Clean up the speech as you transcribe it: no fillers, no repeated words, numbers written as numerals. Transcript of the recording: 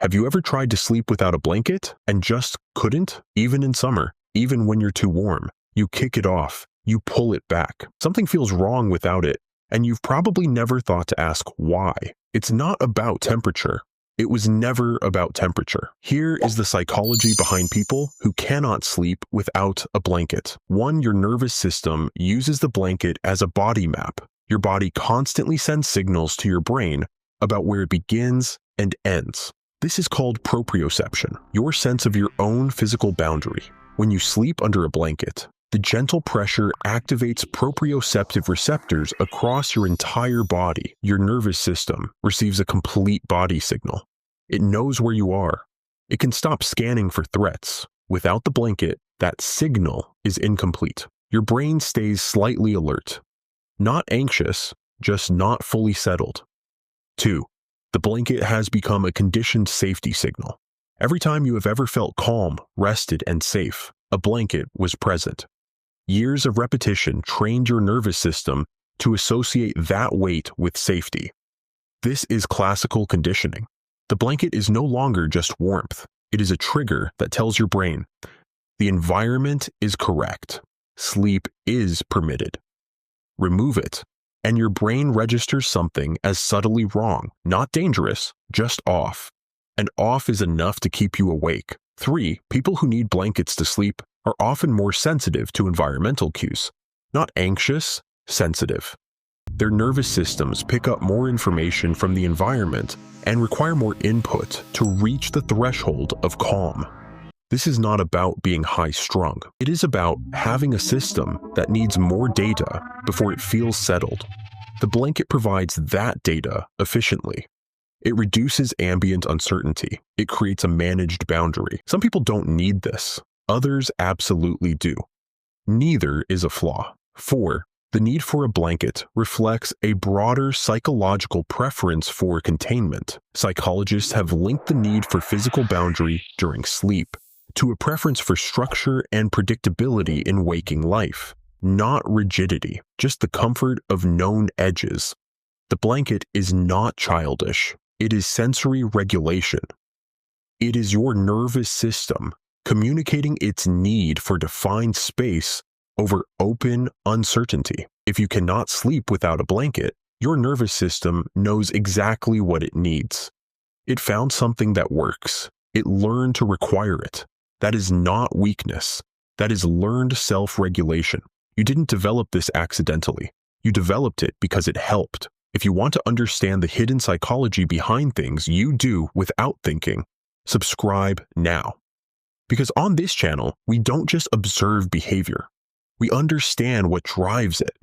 Have you ever tried to sleep without a blanket and just couldn't? Even in summer, even when you're too warm, you kick it off, you pull it back. Something feels wrong without it, and you've probably never thought to ask why. It's not about temperature. It was never about temperature. Here is the psychology behind people who cannot sleep without a blanket. 1, your nervous system uses the blanket as a body map. Your body constantly sends signals to your brain about where it begins and ends. This is called proprioception, your sense of your own physical boundary. When you sleep under a blanket, the gentle pressure activates proprioceptive receptors across your entire body. Your nervous system receives a complete body signal. It knows where you are. It can stop scanning for threats. Without the blanket, that signal is incomplete. Your brain stays slightly alert. Not anxious, just not fully settled. 2. The blanket has become a conditioned safety signal. Every time you have ever felt calm, rested, and safe, a blanket was present. Years of repetition trained your nervous system to associate that weight with safety. This is classical conditioning. The blanket is no longer just warmth. It is a trigger that tells your brain, the environment is correct. Sleep is permitted. Remove it, and your brain registers something as subtly wrong, not dangerous, just off. And off is enough to keep you awake. 3, people who need blankets to sleep are often more sensitive to environmental cues, not anxious, sensitive. Their nervous systems pick up more information from the environment and require more input to reach the threshold of calm. This is not about being high-strung. It is about having a system that needs more data before it feels settled. The blanket provides that data efficiently. It reduces ambient uncertainty. It creates a managed boundary. Some people don't need this. Others absolutely do. Neither is a flaw. 4. The need for a blanket reflects a broader psychological preference for containment. Psychologists have linked the need for physical boundary during sleep to a preference for structure and predictability in waking life. Not rigidity, just the comfort of known edges. The blanket is not childish. It is sensory regulation. It is your nervous system communicating its need for defined space over open uncertainty. If you cannot sleep without a blanket, your nervous system knows exactly what it needs. It found something that works. It learned to require it. That is not weakness. That is learned self-regulation. You didn't develop this accidentally. You developed it because it helped. If you want to understand the hidden psychology behind things you do without thinking, subscribe now. Because on this channel, we don't just observe behavior. We understand what drives it.